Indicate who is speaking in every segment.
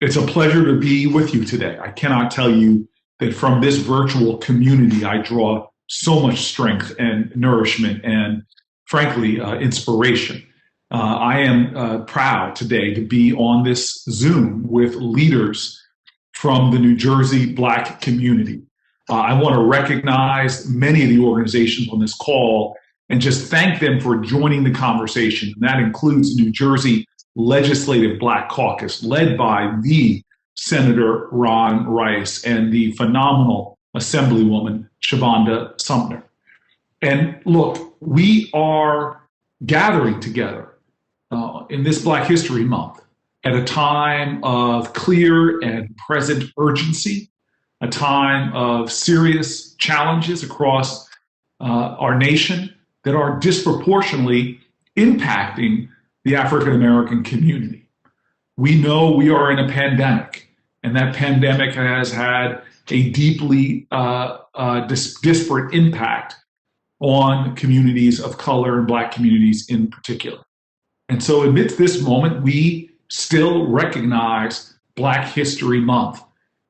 Speaker 1: It's a pleasure to be with you today. I cannot tell you that from this virtual community, I draw so much strength and nourishment and, frankly, inspiration. I am proud today to be on this Zoom with leaders from the New Jersey Black community. I want to recognize many of the organizations on this call and just thank them for joining the conversation. And that includes the New Jersey Legislative Black Caucus, led by the Senator Ron Rice and the phenomenal Assemblywoman Shavonda Sumter. And look, we are gathering together in this Black History Month at a time of clear and present urgency, a time of serious challenges across our nation that are disproportionately impacting the African American community. We know we are in a pandemic, and that pandemic has had a deeply disparate impact on communities of color and Black communities in particular. And so amidst this moment, we still recognize Black History Month.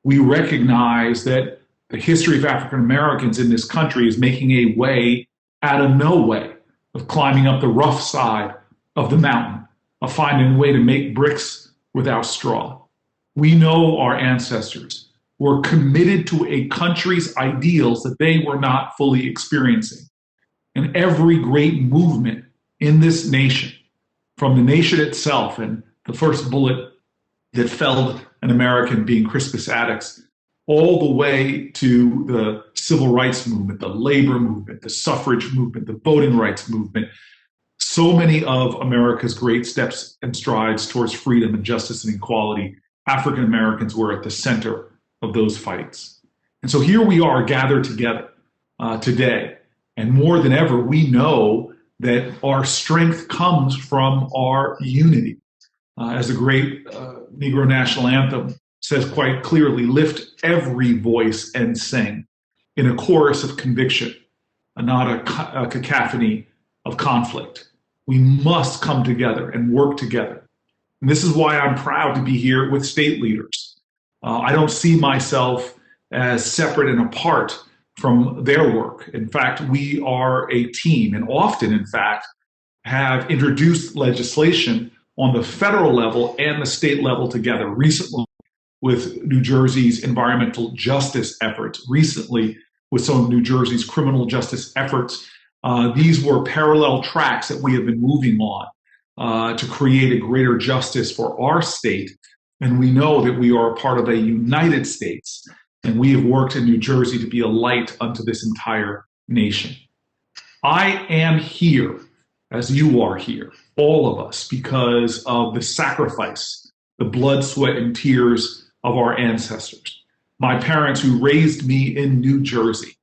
Speaker 1: We recognize that the history of African Americans in this country is making a way out of no way, of climbing up the rough side of the mountain, of finding a way to make bricks without straw. We know our ancestors were committed to a country's ideals that they were not fully experiencing. And every great movement in this nation, from the nation itself and the first bullet that felled an American being Crispus Attucks, all the way to the civil rights movement, the labor movement, the suffrage movement, the voting rights movement. So many of America's great steps and strides towards freedom and justice and equality, African Americans were at the center of those fights. And so here we are gathered together today. And more than ever, we know that our strength comes from our unity. As the great Negro National Anthem says quite clearly, lift every voice and sing in a chorus of conviction, and not a cacophony of conflict. We must come together and work together. And this is why I'm proud to be here with state leaders. I don't see myself as separate and apart from their work. In fact, we are a team, and often, in fact, have introduced legislation on the federal level and the state level together. Recently, with New Jersey's environmental justice efforts, recently with some of New Jersey's criminal justice efforts. These were parallel tracks that we have been moving on to create a greater justice for our state. And we know that we are a part of a United States, and we have worked in New Jersey to be a light unto this entire nation. I am here, as you are here, all of us, because of the sacrifice, the blood, sweat, and tears of our ancestors. My parents, who raised me in New Jersey,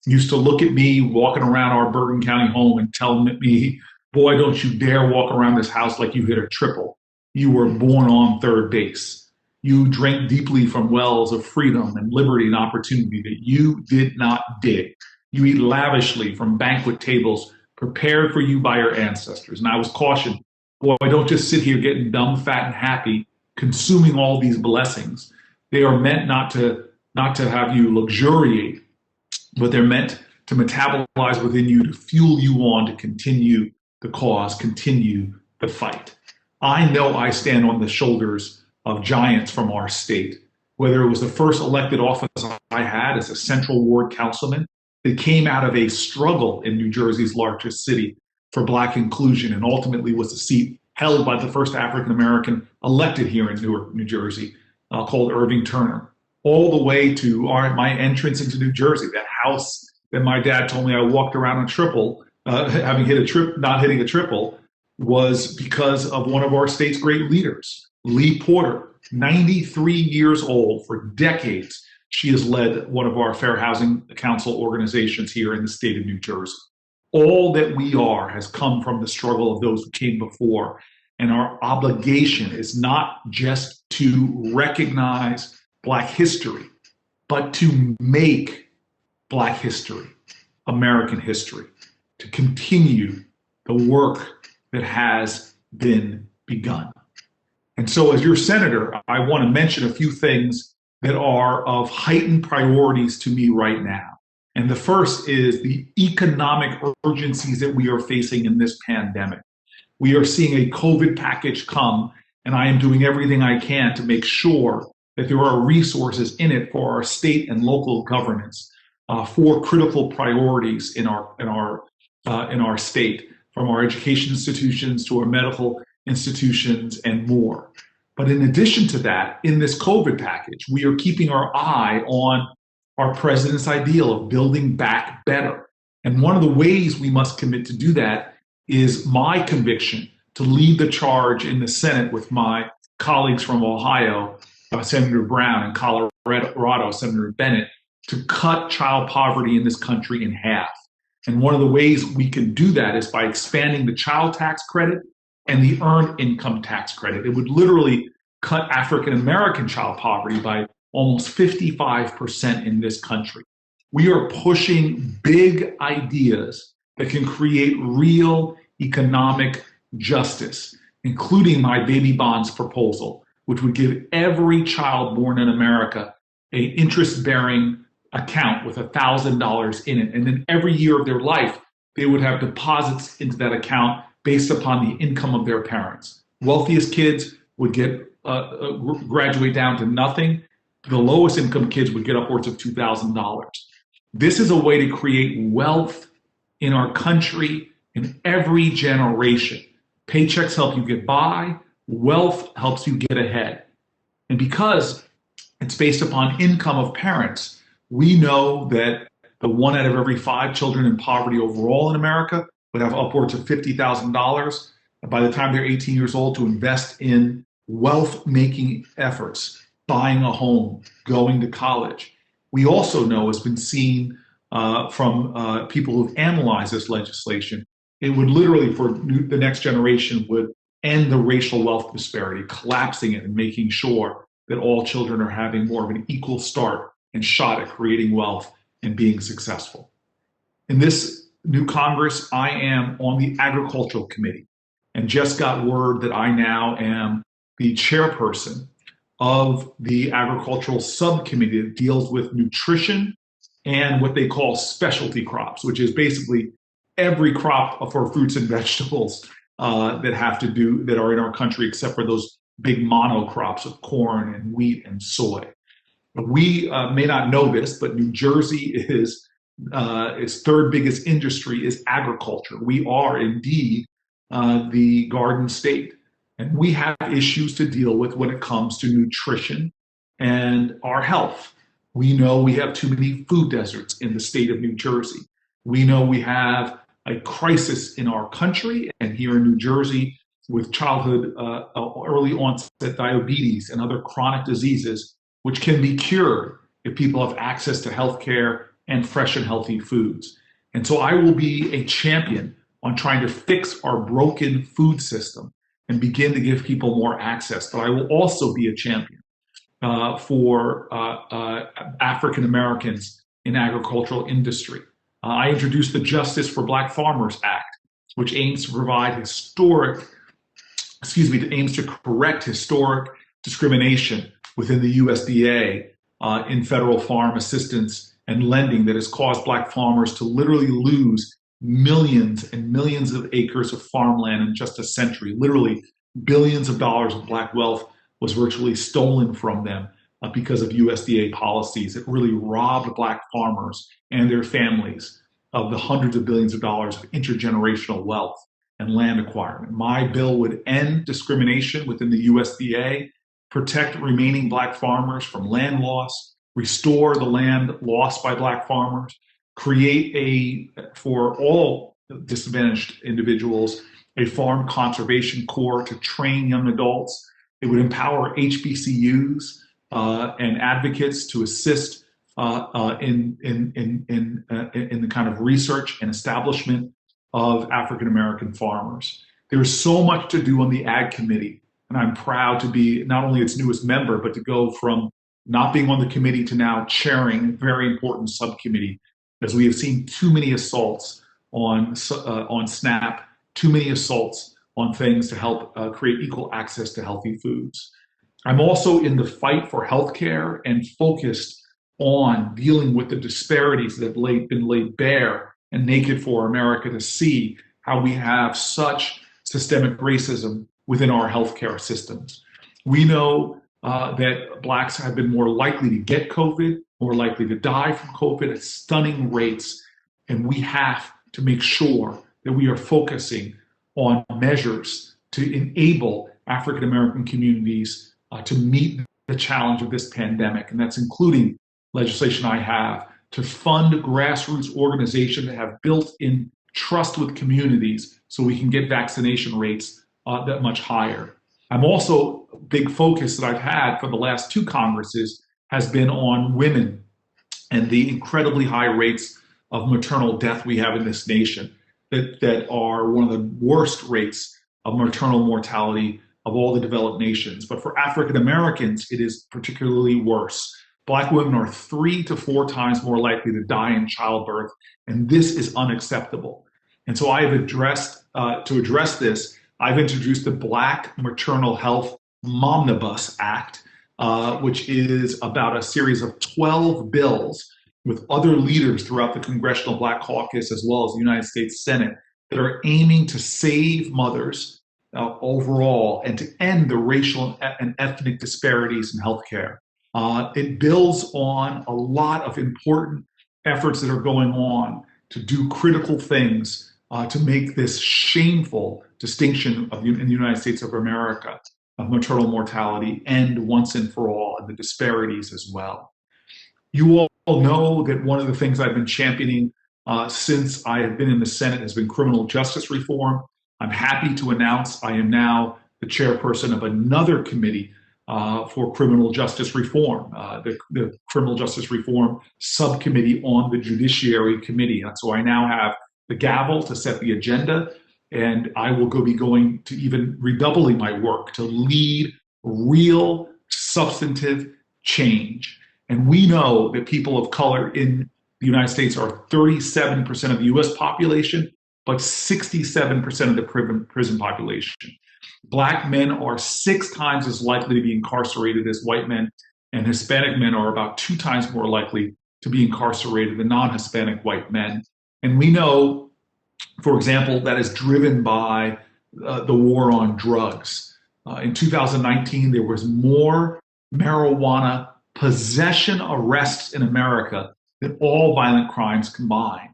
Speaker 1: used to look at me walking around our Bergen County home and tell me, boy, don't you dare walk around this house like you hit a triple. You were born on third base. You drank deeply from wells of freedom and liberty and opportunity that you did not dig. You eat lavishly from banquet tables prepared for you by your ancestors. And I was cautioned, boy, don't just sit here getting dumb, fat, and happy, consuming all these blessings. They are meant not to have you luxuriate, but they're meant to metabolize within you, to fuel you on, to continue the cause, continue the fight. I know I stand on the shoulders of giants from our state, whether it was the first elected office I had as a Central Ward councilman that came out of a struggle in New Jersey's largest city for Black inclusion, and ultimately was a seat held by the first African American elected here in Newark, New Jersey, called Irving Turner, all the way to my entrance into New Jersey, that house that my dad told me I walked around a triple, having hit a trip, not hitting a triple, was because of one of our state's great leaders, Lee Porter, 93 years old. For decades, she has led one of our Fair Housing Council organizations here in the state of New Jersey. All that we are has come from the struggle of those who came before. And our obligation is not just to recognize Black history, but to make Black history, American history, to continue the work that has been begun. And so, as your senator, I want to mention a few things that are of heightened priorities to me right now. And the first is the economic urgencies that we are facing in this pandemic. We are seeing a COVID package come, and I am doing everything I can to make sure that there are resources in it for our state and local governments for critical priorities in our state, from our education institutions to our medical institutions and more. But in addition to that, in this COVID package, we are keeping our eye on our president's ideal of building back better. And one of the ways we must commit to do that is my conviction to lead the charge in the Senate with my colleagues from Ohio, Senator Brown, and Colorado, Senator Bennett, to cut child poverty in this country in half. And one of the ways we can do that is by expanding the child tax credit and the earned income tax credit. It would literally cut African American child poverty by almost 55% in this country. We are pushing big ideas that can create real economic justice, including my baby bonds proposal, which would give every child born in America an interest-bearing account with $1,000 in it. And then every year of their life, they would have deposits into that account based upon the income of their parents. Wealthiest kids would get graduate down to nothing. The lowest income kids would get upwards of $2,000. This is a way to create wealth in our country in every generation. Paychecks help you get by, wealth helps you get ahead. And because it's based upon income of parents, we know that the 1 out of every 5 children in poverty overall in America would have upwards of $50,000 by the time they're 18 years old to invest in wealth-making efforts, buying a home, going to college. We also know, has been seen from people who've analyzed this legislation, it would literally, for the next generation, would end the racial wealth disparity, collapsing it and making sure that all children are having more of an equal start and shot at creating wealth and being successful. In this new Congress, I am on the Agricultural Committee and just got word that I now am the chairperson of the Agricultural Subcommittee that deals with nutrition and what they call specialty crops, which is basically every crop for fruits and vegetables that are in our country, except for those big monocrops of corn and wheat and soy. We may not know this, but New Jersey is its third biggest industry is agriculture. We are indeed the Garden State, and we have issues to deal with when it comes to nutrition and our health. We know we have too many food deserts in the state of New Jersey. We know we have a crisis in our country and here in New Jersey with childhood early onset diabetes and other chronic diseases, which can be cured if people have access to health care and fresh and healthy foods. And so I will be a champion on trying to fix our broken food system and begin to give people more access. But I will also be a champion for African Americans in agricultural industry. I introduced the Justice for Black Farmers Act, which aims to correct historic discrimination within the USDA in federal farm assistance and lending that has caused Black farmers to literally lose millions and millions of acres of farmland in just a century. Literally billions of dollars of Black wealth was virtually stolen from them because of USDA policies that really robbed Black farmers and their families of the hundreds of billions of dollars of intergenerational wealth and land acquirement. My bill would end discrimination within the USDA, protect remaining Black farmers from land loss, restore the land lost by Black farmers, create for all disadvantaged individuals, a farm conservation corps to train young adults. It would empower HBCUs and advocates to assist in the kind of research and establishment of African American farmers. There is so much to do on the Ag Committee, and I'm proud to be not only its newest member, but to go from not being on the committee to now chairing a very important subcommittee, as we have seen too many assaults on SNAP, too many assaults on things to help create equal access to healthy foods. I'm also in the fight for healthcare and focused on dealing with the disparities that have been laid bare and naked for America to see how we have such systemic racism within our healthcare systems. We know that Blacks have been more likely to get COVID, more likely to die from COVID at stunning rates, and we have to make sure that we are focusing on measures to enable African American communities to meet the challenge of this pandemic. And that's including legislation I have to fund grassroots organizations that have built-in trust with communities so we can get vaccination rates that much higher. I'm also, a big focus that I've had for the last two Congresses has been on women and the incredibly high rates of maternal death we have in this nation that are one of the worst rates of maternal mortality of all the developed nations. But for African Americans, it is particularly worse. Black women are 3 to 4 times more likely to die in childbirth, and this is unacceptable. And so I have to address this, I've introduced the Black Maternal Health Momnibus Act, which is about a series of 12 bills with other leaders throughout the Congressional Black Caucus as well as the United States Senate that are aiming to save mothers overall and to end the racial and ethnic disparities in healthcare. It builds on a lot of important efforts that are going on to do critical things to make this shameful distinction in the United States of America of maternal mortality end once and for all, and the disparities as well. You all know that one of the things I've been championing since I have been in the Senate has been criminal justice reform. I'm happy to announce I am now the chairperson of another committee for criminal justice reform, the Criminal Justice Reform Subcommittee on the Judiciary Committee. And so I now have the gavel to set the agenda, and I will be going to even redoubling my work to lead real substantive change. And we know that people of color in the United States are 37% of the US population, but 67% of the prison population. Black men are 6 times as likely to be incarcerated as white men, and Hispanic men are about 2 times more likely to be incarcerated than non-Hispanic white men. And we know, for example, that is driven by the war on drugs. In 2019, there was more marijuana possession arrests in America than all violent crimes combined.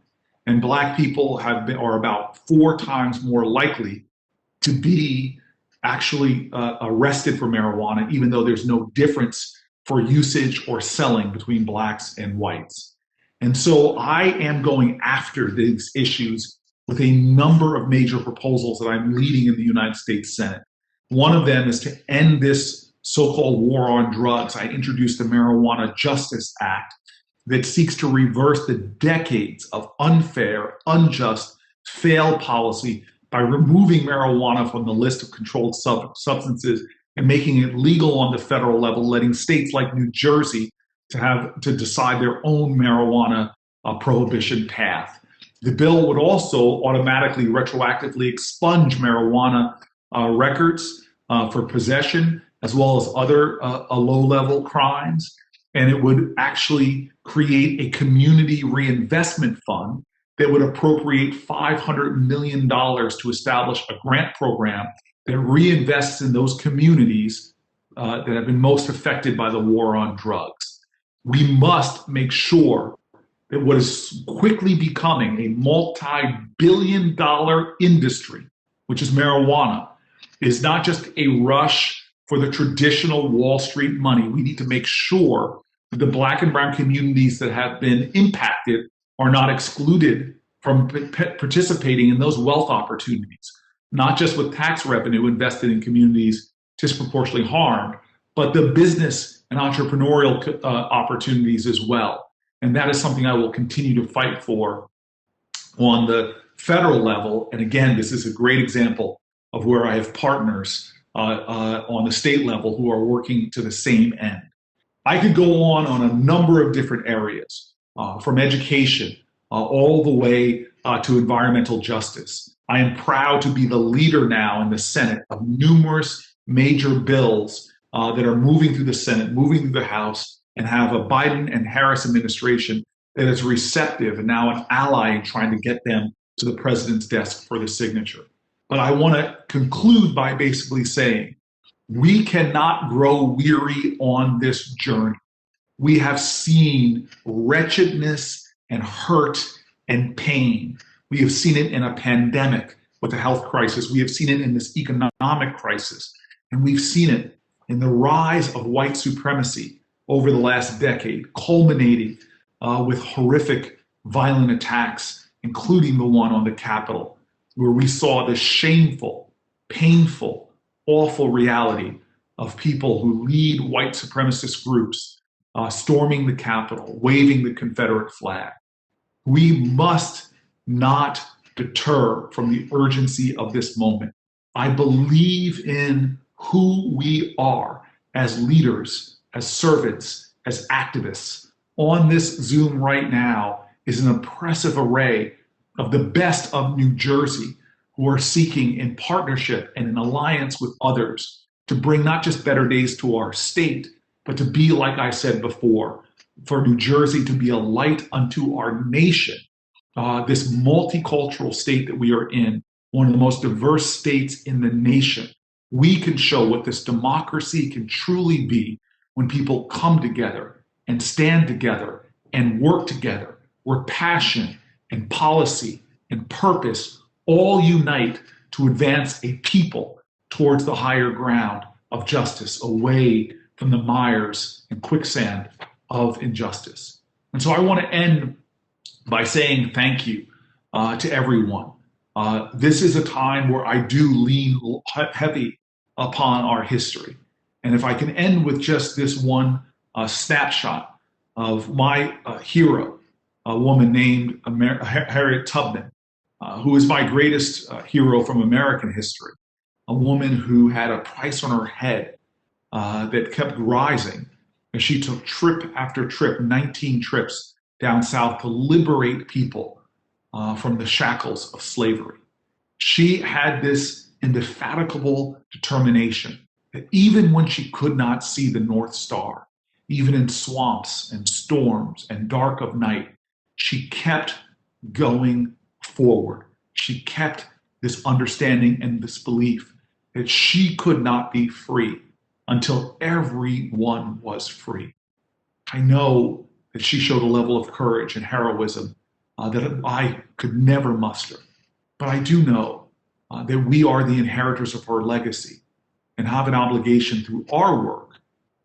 Speaker 1: And Black people are about 4 times more likely to be actually arrested for marijuana, even though there's no difference for usage or selling between Blacks and whites. And so I am going after these issues with a number of major proposals that I'm leading in the United States Senate. One of them is to end this so-called war on drugs. I introduced the Marijuana Justice Act that seeks to reverse the decades of unfair, unjust, failed policy by removing marijuana from the list of controlled substances and making it legal on the federal level, letting states like New Jersey to decide their own marijuana prohibition path. The bill would also automatically retroactively expunge marijuana records for possession, as well as other low-level crimes. And it would actually create a community reinvestment fund that would appropriate $500 million to establish a grant program that reinvests in those communities that have been most affected by the war on drugs. We must make sure that what is quickly becoming a multi-billion-dollar industry, which is marijuana, is not just a rush for the traditional Wall Street money. We need to make sure that the Black and brown communities that have been impacted are not excluded from participating in those wealth opportunities, not just with tax revenue invested in communities disproportionately harmed, but the business and entrepreneurial opportunities as well. And that is something I will continue to fight for on the federal level. And again, this is a great example of where I have partners on the state level who are working to the same end. I could go on a number of different areas, from education all the way to environmental justice. I am proud to be the leader now in the Senate of numerous major bills that are moving through the Senate, moving through the House, and have a Biden and Harris administration that is receptive and now an ally in trying to get them to the president's desk for the signature. But I want to conclude by basically saying we cannot grow weary on this journey. We have seen wretchedness and hurt and pain. We have seen it in a pandemic with a health crisis. We have seen it in this economic crisis. And we've seen it in the rise of white supremacy over the last decade, culminating with horrific violent attacks, including the one on the Capitol, where we saw the shameful, painful, awful reality of people who lead white supremacist groups storming the Capitol, waving the Confederate flag. We must not deter from the urgency of this moment. I believe in who we are as leaders, as servants, as activists. On this Zoom right now is an impressive array of the best of New Jersey who are seeking in partnership and in alliance with others to bring not just better days to our state, but to be, like I said before, for New Jersey to be a light unto our nation, this multicultural state that we are in, one of the most diverse states in the nation. We can show what this democracy can truly be when people come together and stand together and work together, where passion and policy and purpose all unite to advance a people towards the higher ground of justice, away from the mires and quicksand of injustice. And so I want to end by saying thank you to everyone. This is a time where I do lean heavy upon our history. And if I can end with just this one snapshot of my hero, a woman named Harriet Tubman, who is my greatest hero from American history, a woman who had a price on her head that kept rising as she took trip after trip, 19 trips down south to liberate people from the shackles of slavery. She had this indefatigable determination that even when she could not see the North Star, even in swamps and storms and dark of night, she kept going forward. She kept this understanding and this belief that she could not be free until everyone was free. I know that she showed a level of courage and heroism that I could never muster. But I do know that we are the inheritors of her legacy and have an obligation through our work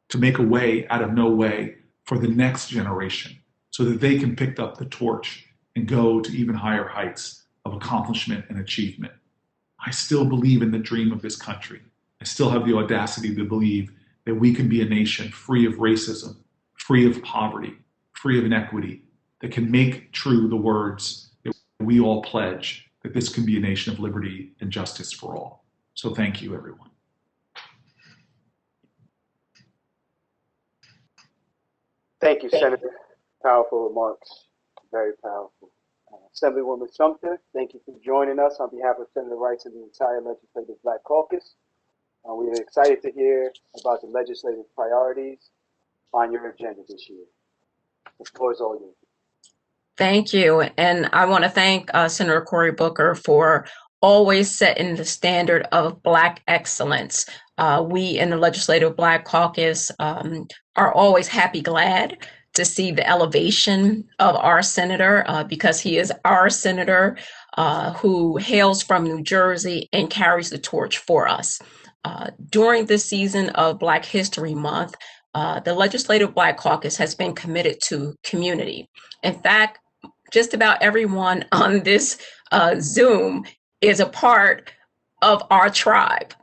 Speaker 1: to make a way out of no way for the next generation so that they can pick up the torch and go to even higher heights of accomplishment and achievement. I still believe in the dream of this country. I still have the audacity to believe that we can be a nation free of racism, free of poverty, free of inequity, that can make true the words that we all pledge, that this can be a nation of liberty and justice for all. So thank you, everyone.
Speaker 2: Thank you, Senator. Powerful remarks, very powerful. Assemblywoman Sumter, thank you for joining us on behalf of Senator Rice and the entire Legislative Black Caucus. We are excited to hear about the legislative priorities on your agenda this year. The floor is all yours.
Speaker 3: Thank you. And I want to thank Senator Cory Booker for always setting the standard of Black excellence. We in the Legislative Black Caucus are always glad to see the elevation of our senator because he is our senator who hails from New Jersey and carries the torch for us. During this season of Black History Month, the Legislative Black Caucus has been committed to community. In fact, just about everyone on this Zoom is a part of our tribe.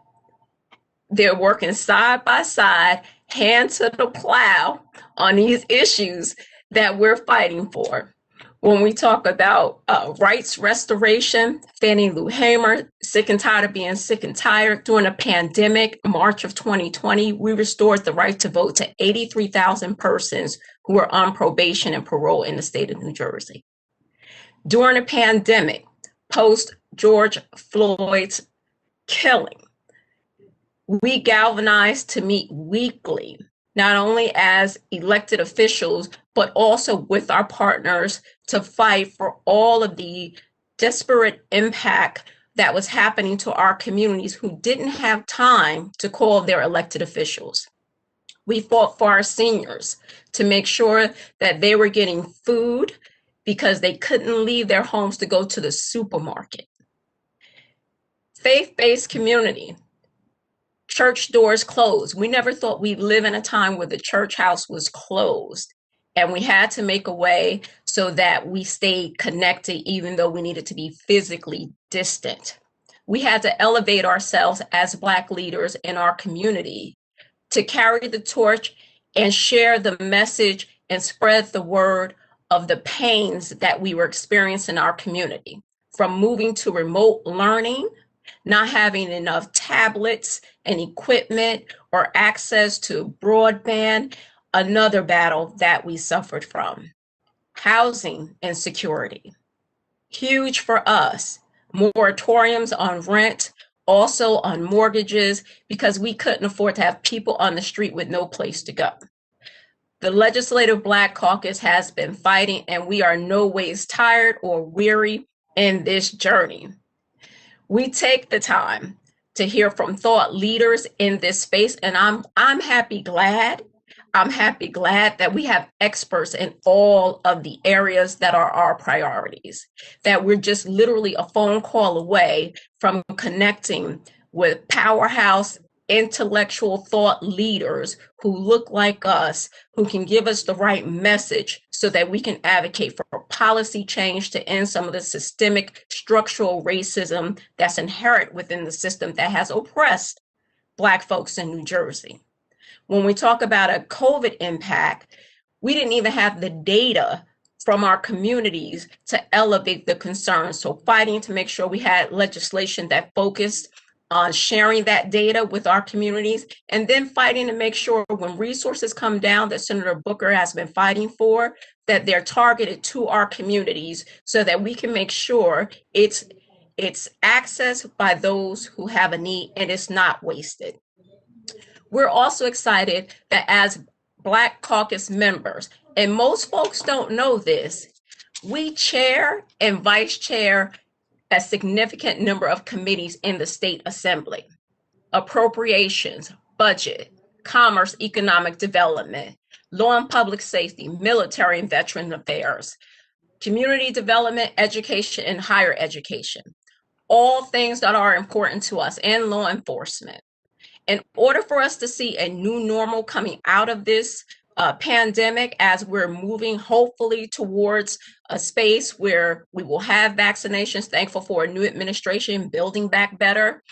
Speaker 3: They're working side by side, hand to the plow on these issues that we're fighting for. When we talk about rights restoration, Fannie Lou Hamer, sick and tired of being sick and tired. During a pandemic, March of 2020, we restored the right to vote to 83,000 persons who were on probation and parole in the state of New Jersey. During the pandemic, post George Floyd's killing, we galvanized to meet weekly, not only as elected officials, but also with our partners to fight for all of the disparate impact that was happening to our communities who didn't have time to call their elected officials. We fought for our seniors to make sure that they were getting food because they couldn't leave their homes to go to the supermarket. Faith-based community, church doors closed. We never thought we'd live in a time where the church house was closed. And we had to make a way so that we stayed connected, even though we needed to be physically distant. We had to elevate ourselves as Black leaders in our community to carry the torch and share the message and spread the word of the pains that we were experiencing in our community, from moving to remote learning, not having enough tablets and equipment or access to broadband, another battle that we suffered from. Housing insecurity, huge for us. Moratoriums on rent, also on mortgages, because we couldn't afford to have people on the street with no place to go. The Legislative Black Caucus has been fighting, and we are no ways tired or weary in this journey. We take the time to hear from thought leaders in this space, and I'm happy glad that we have experts in all of the areas that are our priorities, that we're just literally a phone call away from connecting with powerhouse intellectual thought leaders who look like us, who can give us the right message so that we can advocate for policy change to end some of the systemic structural racism that's inherent within the system that has oppressed Black folks in New Jersey. When we talk about a COVID impact, we didn't even have the data from our communities to elevate the concerns. So fighting to make sure we had legislation that focused on sharing that data with our communities, and then fighting to make sure when resources come down that Senator Booker has been fighting for, that they're targeted to our communities so that we can make sure it's accessed by those who have a need and it's not wasted. We're also excited that as Black Caucus members, and most folks don't know this, we chair and vice chair a significant number of committees in the state assembly: appropriations, budget, commerce, economic development, law and public safety, military and veteran affairs, community development, education, and higher education. All things that are important to us, and law enforcement. In order for us to see a new normal coming out of this pandemic, as we're moving hopefully towards a space where we will have vaccinations, thankful for a new administration building back better,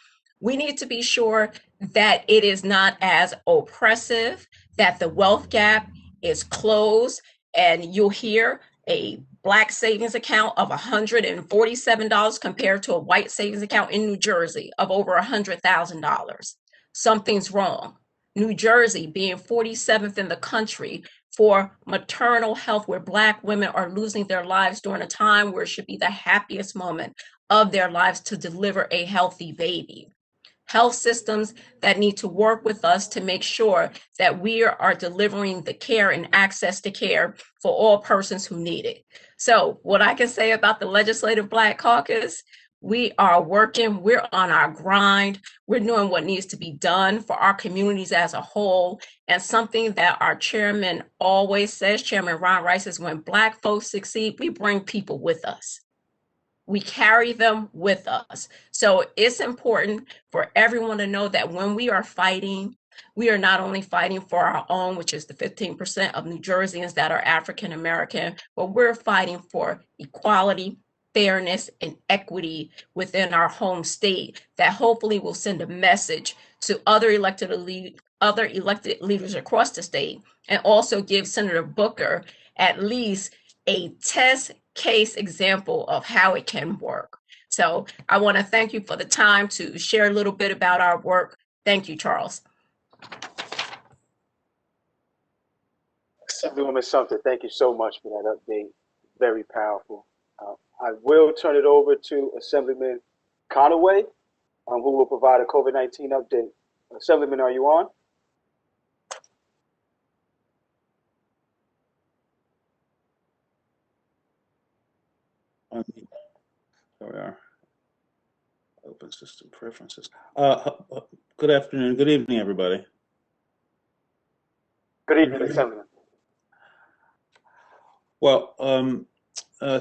Speaker 3: we need to be sure that it is not as oppressive, that the wealth gap is closed, and you'll hear a Black savings account of $147 compared to a white savings account in New Jersey of over $100,000. Something's wrong. New Jersey being 47th in the country for maternal health, where Black women are losing their lives during a time where it should be the happiest moment of their lives to deliver a healthy baby. Health systems that need to work with us to make sure that we are delivering the care and access to care for all persons who need it. So what I can say about the Legislative Black Caucus, we are working, we're on our grind, we're doing what needs to be done for our communities as a whole. And something that our chairman always says, Chairman Ron Rice, is when Black folks succeed, we bring people with us. We carry them with us. So it's important for everyone to know that when we are fighting, we are not only fighting for our own, which is the 15% of New Jerseyans that are African American, but we're fighting for equality, fairness, and equity within our home state that hopefully will send a message to other elected leaders across the state, and also give Senator Booker at least a test case example of how it can work. So I want to thank you for the time to share a little bit about our work. Thank you, Charles.
Speaker 2: Assemblywoman Sumter, thank you so much for that update. Very powerful. I will turn it over to Assemblyman Conaway, who will provide a COVID-19 update. Assemblyman, are you on?
Speaker 4: There we are. Open system preferences. Good afternoon, good evening, everybody.
Speaker 2: Good evening, Assemblyman.
Speaker 4: Well,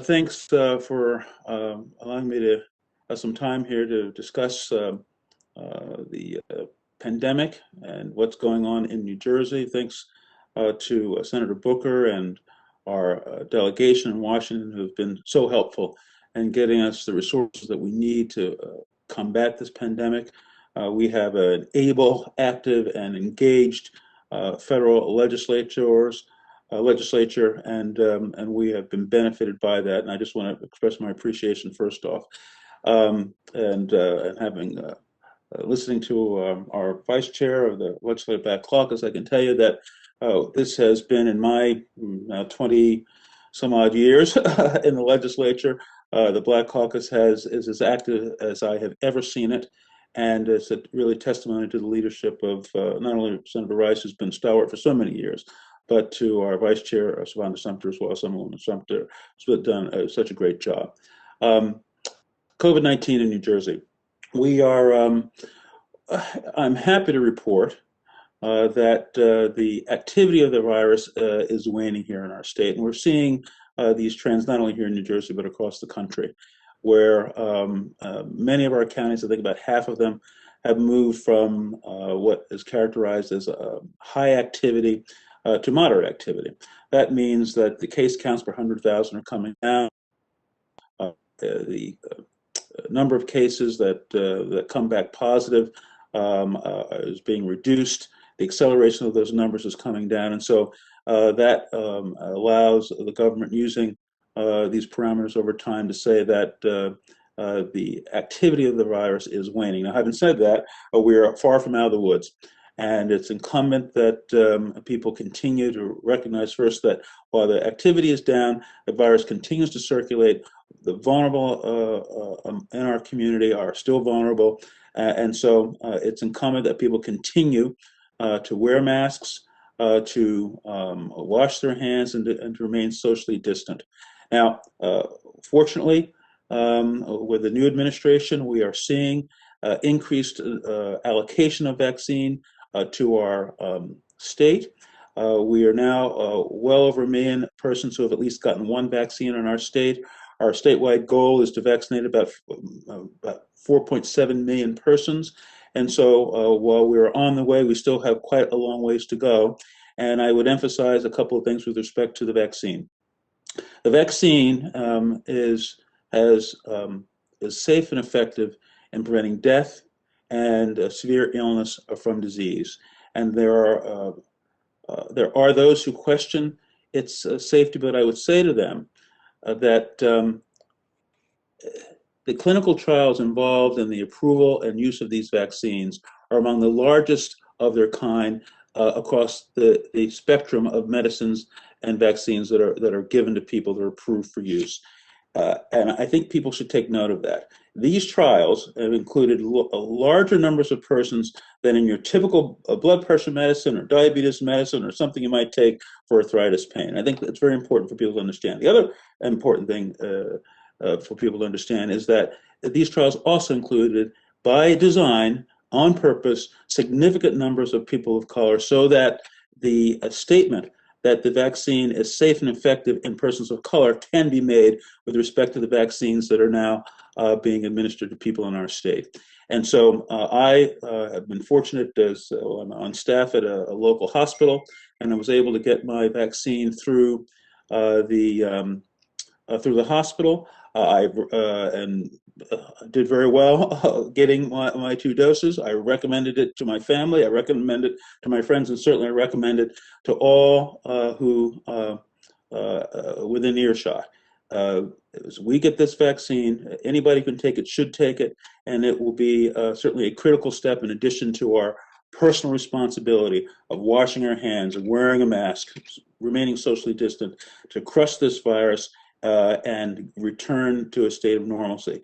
Speaker 4: thanks for allowing me to have some time here to discuss the pandemic and what's going on in New Jersey. Thanks to Senator Booker and our delegation in Washington who have been so helpful in getting us the resources that we need to combat this pandemic. We have an able, active, and engaged federal legislature, and we have been benefited by that. And I just want to express my appreciation first off, and having listening to our vice chair of the Legislative Black Caucus, I can tell you that this has been in my 20 some odd years in the legislature. The Black Caucus is as active as I have ever seen it. And it's a really testimony to the leadership of not only Senator Rice, who's been stalwart for so many years, but to our vice chair, Savannah Sumter, as well as Assemblywoman Sumter, who's done such a great job. COVID-19 in New Jersey. We are, I'm happy to report that the activity of the virus is waning here in our state. And we're seeing these trends not only here in New Jersey, but across the country, where many of our counties, I think about half of them, have moved from what is characterized as high activity to moderate activity. That means that the case counts per 100,000 are coming down. The number of cases that come back positive is being reduced. The acceleration of those numbers is coming down, and so that allows the government using these parameters over time to say that the activity of the virus is waning. Now, having said that, we are far from out of the woods, and it's incumbent that people continue to recognize first that while the activity is down, the virus continues to circulate. The vulnerable in our community are still vulnerable, and so it's incumbent that people continue to wear masks, to wash their hands, and to remain socially distant. Now, fortunately, with the new administration, we are seeing increased allocation of vaccine to our state. We are now well over 1 million persons who have at least gotten one vaccine in our state. Our statewide goal is to vaccinate about 4.7 million persons. And so while we're on the way, we still have quite a long ways to go. And I would emphasize a couple of things with respect to the vaccine. The vaccine is safe and effective in preventing death and severe illness from disease. And there are those who question its safety, but I would say to them that the clinical trials involved in the approval and use of these vaccines are among the largest of their kind across the spectrum of medicines and vaccines that are given to people that are approved for use. And I think people should take note of that. These trials have included larger numbers of persons than in your typical blood pressure medicine or diabetes medicine or something you might take for arthritis pain. I think that's very important for people to understand. The other important thing for people to understand is that these trials also included, by design, on purpose, significant numbers of people of color so that the statement that the vaccine is safe and effective in persons of color can be made with respect to the vaccines that are now being administered to people in our state. And so I have been fortunate as I'm on staff at a local hospital, and I was able to get my vaccine through the hospital. I did very well getting my 2 doses. I recommended it to my family. I recommended it to my friends, and certainly I recommend it to all who within earshot. As we get this vaccine, anybody can take it, should take it, and it will be certainly a critical step in addition to our personal responsibility of washing our hands and wearing a mask, remaining socially distant, to crush this virus and return to a state of normalcy.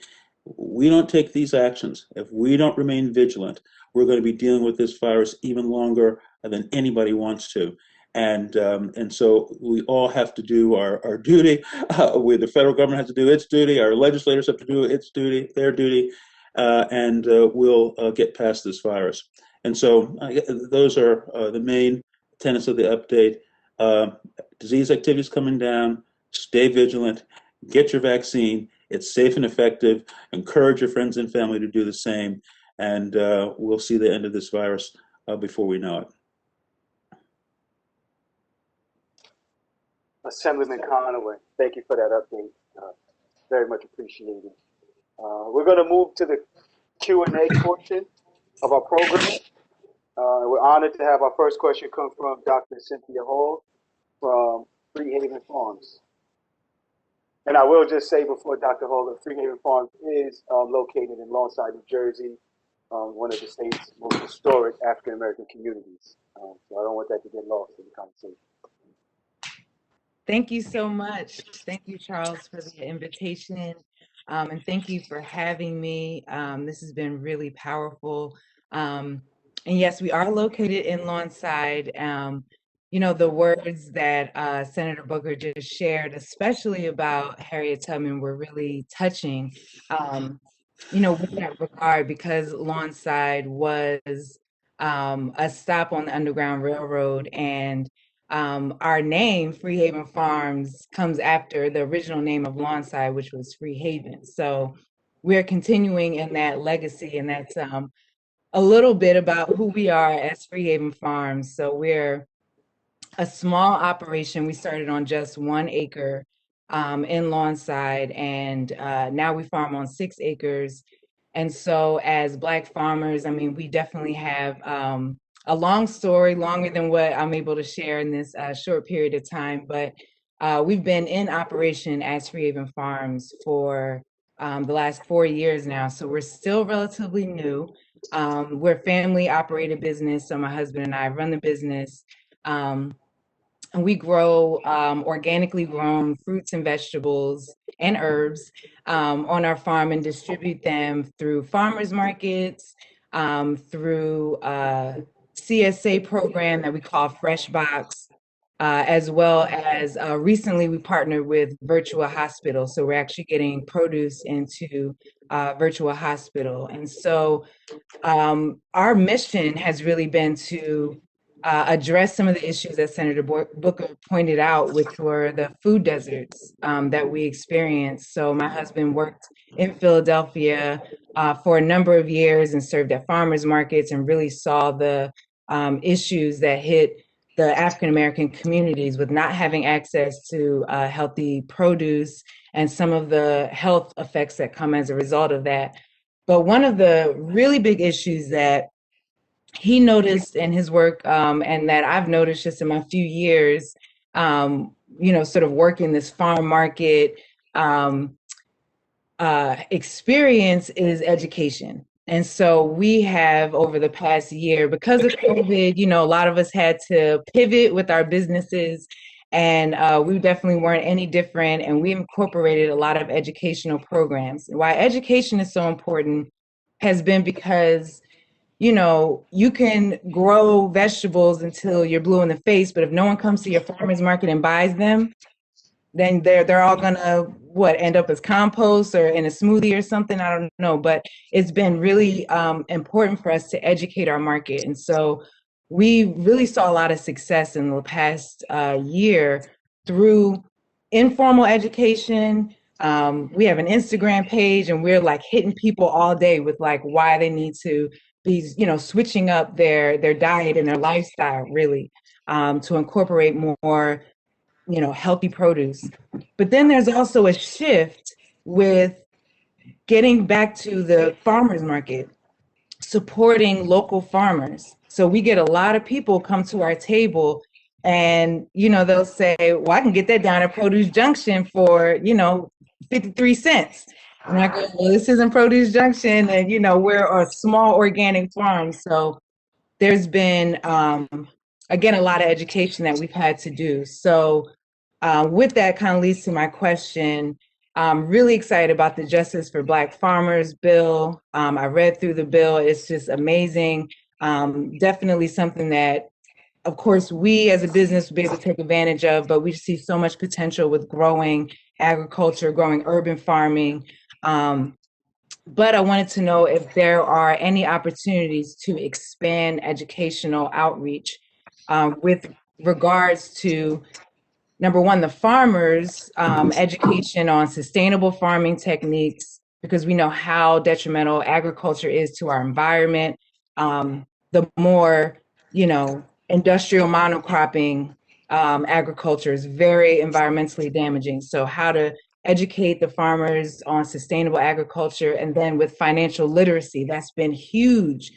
Speaker 4: We don't take these actions, if we don't remain vigilant, we're going to be dealing with this virus even longer than anybody wants to. And so we all have to do our duty. The federal government has to do its duty. Our legislators have to do their duty, and we'll get past this virus. And so those are the main tenets of the update. Disease activity is coming down. Stay vigilant. Get your vaccine. It's safe and effective. Encourage your friends and family to do the same. And we'll see the end of this virus before we know it.
Speaker 2: Assemblyman Conaway, thank you for that update. Very much appreciated. We're going to move to the Q&A portion of our program. We're honored to have our first question come from Dr. Cynthia Hall from Freehaven Farms. And I will just say before Dr. Hall that Freehaven Farms is located in Lawnside, New Jersey, one of the state's most historic African-American communities. So I don't want that to get lost in the conversation.
Speaker 5: Thank you so much. Thank you, Charles, for the invitation. And thank you for having me. This has been really powerful. And yes, we are located in Lawnside. You know, the words that Senator Booker just shared, especially about Harriet Tubman, were really touching, you know, with that regard, because Lawnside was a stop on the Underground Railroad, and our name, Freehaven Farms, comes after the original name of Lawnside, which was Freehaven. So we're continuing in that legacy, and that's a little bit about who we are as Freehaven Farms. So we're a small operation. We started on just 1 acre in Lawnside, and now we farm on 6 acres. And so as Black farmers, I mean, we definitely have a long story, longer than what I'm able to share in this short period of time. But we've been in operation as Freehaven Farms for the last 4 years now. So we're still relatively new. We're a family operated business. So my husband and I run the business. And we grow organically grown fruits and vegetables and herbs on our farm and distribute them through farmers markets, through CSA program that we call Fresh Box, as well as recently we partnered with Virtual Hospital. So we're actually getting produce into Virtual Hospital. And so our mission has really been to address some of the issues that Senator Booker pointed out, which were the food deserts that we experienced. So my husband worked in Philadelphia for a number of years and served at farmers markets and really saw the issues that hit the African-American communities with not having access to healthy produce and some of the health effects that come as a result of that. But one of the really big issues that he noticed in his work, and that I've noticed just in my few years, you know, sort of working this farm market experience, is education. And so we have, over the past year, because of COVID, you know, a lot of us had to pivot with our businesses, and we definitely weren't any different. And we incorporated a lot of educational programs. Why education is so important has been because, you know, you can grow vegetables until you're blue in the face, but if no one comes to your farmer's market and buys them, then they're all gonna end up as compost or in a smoothie or something. I don't know, but it's been really important for us to educate our market. And so we really saw a lot of success in the past year through informal education. We have an Instagram page, and we're like hitting people all day with like why they need to be, you know, switching up their diet and their lifestyle, really, to incorporate more, you know, healthy produce. But then there's also a shift with getting back to the farmers market, supporting local farmers. So we get a lot of people come to our table, and, you know, they'll say, well, I can get that down at Produce Junction for, you know, 53 cents. And I go, well, this isn't Produce Junction, and, you know, we're a small organic farm. So there's been, again, a lot of education that we've had to do. So With that kind of leads to my question. I'm really excited about the Justice for Black Farmers bill. I read through the bill. It's just amazing. Definitely something that, of course, we as a business will be able to take advantage of, but we see so much potential with growing agriculture, growing urban farming. But I wanted to know if there are any opportunities to expand educational outreach with regards to, number one, the farmers' education on sustainable farming techniques, because we know how detrimental agriculture is to our environment. The more, industrial monocropping agriculture is very environmentally damaging. So how to educate the farmers on sustainable agriculture, and then with financial literacy, that's been huge,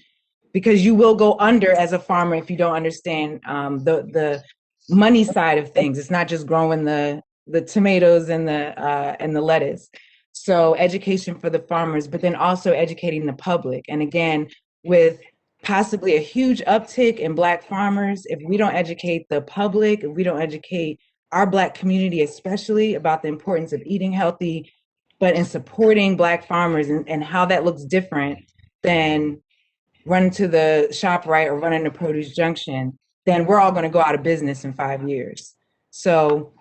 Speaker 5: because you will go under as a farmer if you don't understand the money side of things. It's not just growing the tomatoes and the lettuce. So education for the farmers, but then also educating the public. And again, with possibly a huge uptick in Black farmers, if we don't educate the public, if we don't educate our Black community especially about the importance of eating healthy, but in supporting Black farmers and how that looks different than running to the ShopRite or running to Produce Junction, then we're all going to go out of business in 5 years. So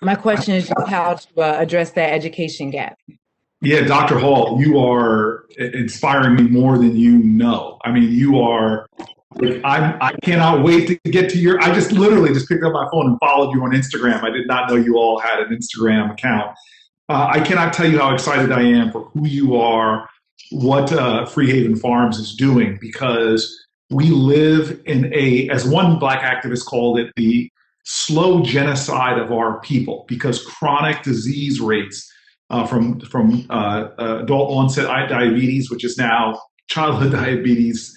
Speaker 5: my question is just how to address that education gap.
Speaker 1: Yeah, Dr. Hall, you are inspiring me more than you know. I mean, you are. I cannot wait to get to your. I just literally just picked up my phone and followed you on Instagram. I did not know you all had an Instagram account. I cannot tell you how excited I am for who you are, what Free Haven Farms is doing, because we live in as one Black activist called it, the slow genocide of our people, because chronic disease rates from adult onset diabetes, which is now childhood diabetes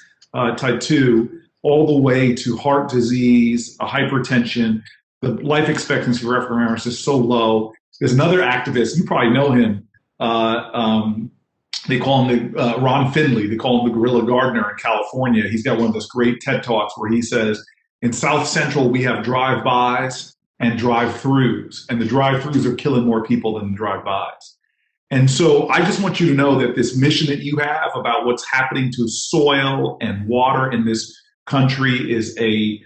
Speaker 1: type 2, all the way to heart disease, hypertension. The life expectancy for African Americans is so low. There's another activist, you probably know him. They call him Ron Finley. They call him the Guerrilla Gardener in California. He's got one of those great TED Talks where he says, in South Central, we have drive-bys and drive-throughs, and the drive-throughs are killing more people than the drive-bys. And so I just want you to know that this mission that you have about what's happening to soil and water in this country is an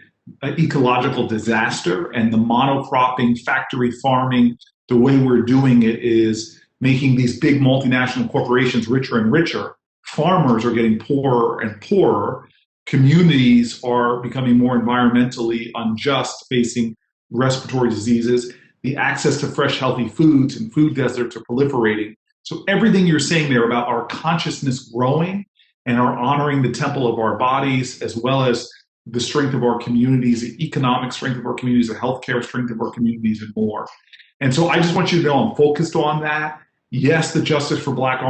Speaker 1: ecological disaster, and the monocropping, factory farming, the way we're doing it is making these big multinational corporations richer and richer. Farmers are getting poorer and poorer. Communities are becoming more environmentally unjust, facing respiratory diseases. The access to fresh, healthy foods and food deserts are proliferating. So everything you're saying there about our consciousness growing and our honoring the temple of our bodies, as well as the strength of our communities, the economic strength of our communities, the healthcare strength of our communities, and more. And so I just want you to know I'm focused on that. Yes, the Justice for Black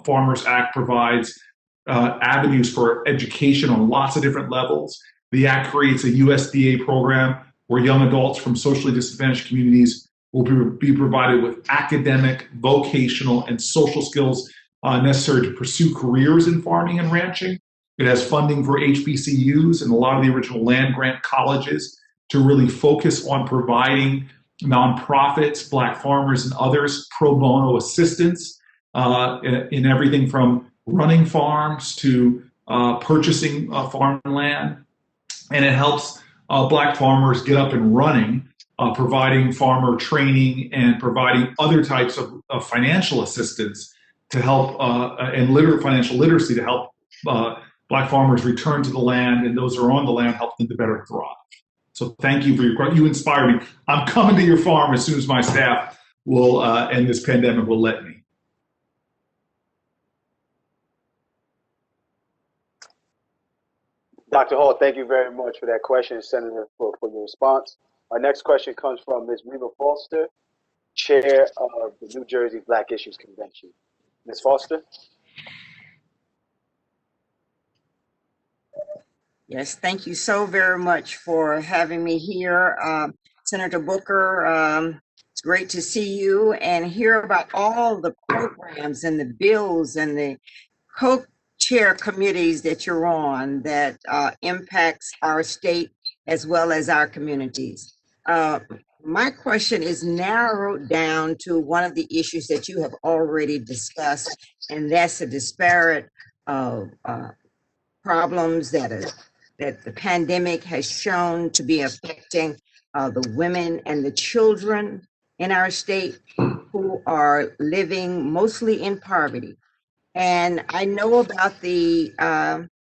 Speaker 1: Farmers Act provides avenues for education on lots of different levels. The Act creates a USDA program where young adults from socially disadvantaged communities will be provided with academic, vocational, and social skills necessary to pursue careers in farming and ranching. It has funding for HBCUs and a lot of the original land grant colleges to really focus on providing nonprofits, Black farmers, and others pro bono assistance in everything from running farms to purchasing farmland. And it helps Black farmers get up and running, providing farmer training and providing other types of financial assistance to help and financial literacy to help Black farmers return to the land, and those who are on the land help them to better thrive. So thank you for your question. You inspire me. I'm coming to your farm as soon as my staff will and this pandemic will let me.
Speaker 2: Dr. Hall, thank you very much for that question, Senator, for your response. Our next question comes from Ms. Reba Foster, Chair of the New Jersey Black Issues Convention. Ms. Foster?
Speaker 6: Yes, thank you so very much for having me here. Senator Booker, it's great to see you and hear about all the programs and the bills and the co-chair committees that you're on that impacts our state as well as our communities. my question is narrowed down to one of the issues that you have already discussed, and that's the disparate problems that the pandemic has shown to be affecting the women and the children in our state who are living mostly in poverty. And I know about the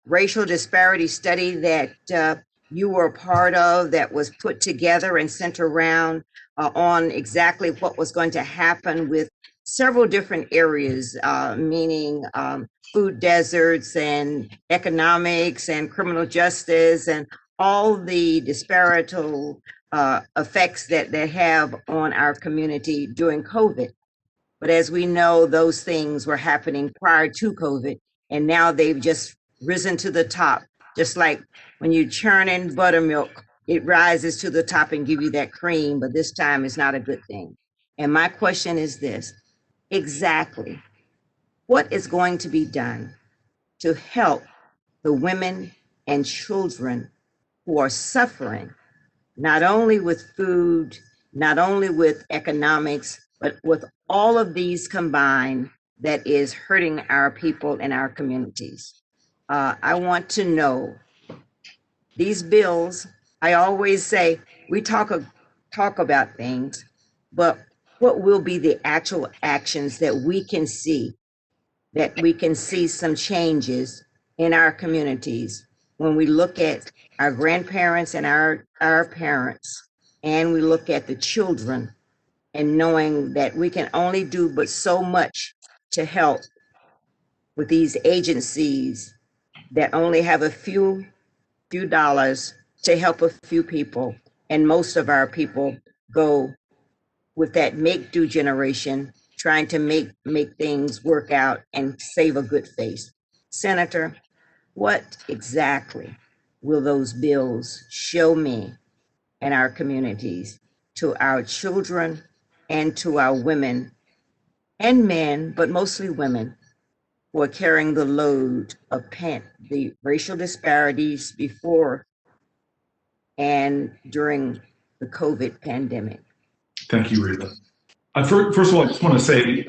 Speaker 6: racial disparity study that you were a part of, that was put together and sent around on exactly what was going to happen with several different areas, meaning food deserts and economics and criminal justice and all the disparital effects that they have on our community during COVID. But as we know, those things were happening prior to COVID, and now they've just risen to the top. Just like when you churn in buttermilk, it rises to the top and give you that cream, but this time it's not a good thing. And my question is this: exactly what is going to be done to help the women and children who are suffering, not only with food, not only with economics, but with all of these combined, that is hurting our people and our communities? I want to know these bills. I always say we talk about things, but what will be the actual actions that we can see some changes in our communities when we look at our grandparents and our parents, and we look at the children, and knowing that we can only do but so much to help with these agencies that only have a few dollars to help a few people, and most of our people go with that make-do generation, trying to make things work out and save a good face. Senator, what exactly will those bills show me and our communities, to our children and to our women and men, but mostly women, who are carrying the load of the racial disparities before and during the COVID pandemic?
Speaker 1: Thank you, Reva. First of all, I just want to say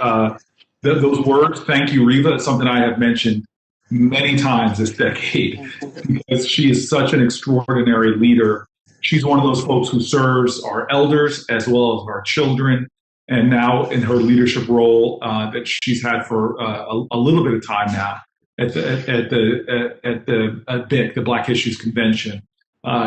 Speaker 1: those words, thank you, Reva, is something I have mentioned many times this decade, because she is such an extraordinary leader. She's one of those folks who serves our elders as well as our children, and now in her leadership role that she's had for a little bit of time now at the BIC, the Black Issues Convention.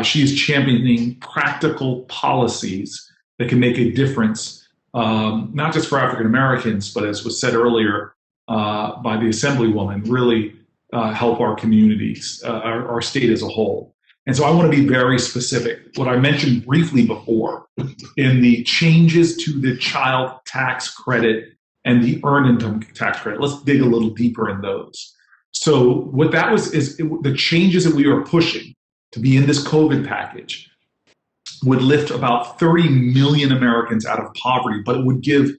Speaker 1: She's championing practical policies that can make a difference, not just for African Americans, but as was said earlier by the Assemblywoman, really help our communities, our state as a whole. And so I want to be very specific. What I mentioned briefly before in the changes to the child tax credit and the earned income tax credit, let's dig a little deeper in those. So what that was is the changes that we are pushing to be in this COVID package would lift about 30 million Americans out of poverty, but it would give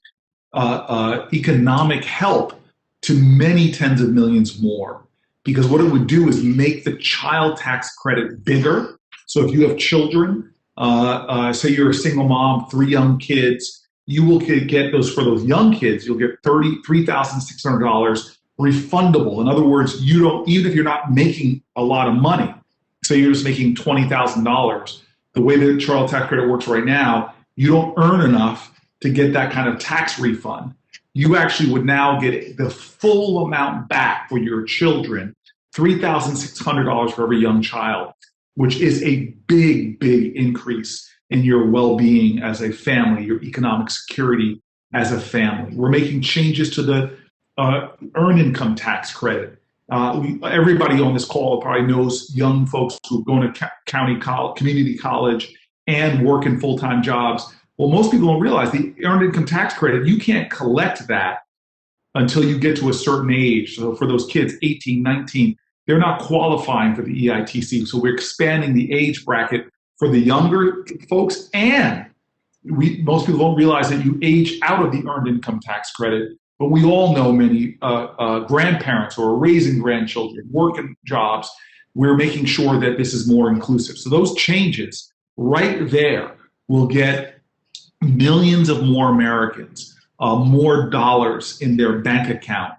Speaker 1: economic help to many tens of millions more. Because what it would do is make the child tax credit bigger. So if you have children, say you're a single mom, 3 young kids, you will get those, for those young kids, you'll get $3,600 refundable. In other words, you don't, even if you're not making a lot of money, say you're just making $20,000, the way the child tax credit works right now, you don't earn enough to get that kind of tax refund. You actually would now get the full amount back for your children, $3,600 for every young child, which is a big, big increase in your well-being as a family, your economic security as a family. We're making changes to the earned income tax credit. Everybody on this call probably knows young folks who are going to community college and work in full-time jobs. Well, most people don't realize the earned income tax credit, you can't collect that until you get to a certain age. So for those kids, 18, 19, they're not qualifying for the EITC. So we're expanding the age bracket for the younger folks. And most people don't realize that you age out of the earned income tax credit. But we all know many grandparents who are raising grandchildren, working jobs. We're making sure that this is more inclusive. So those changes right there will get millions of more Americans more dollars in their bank account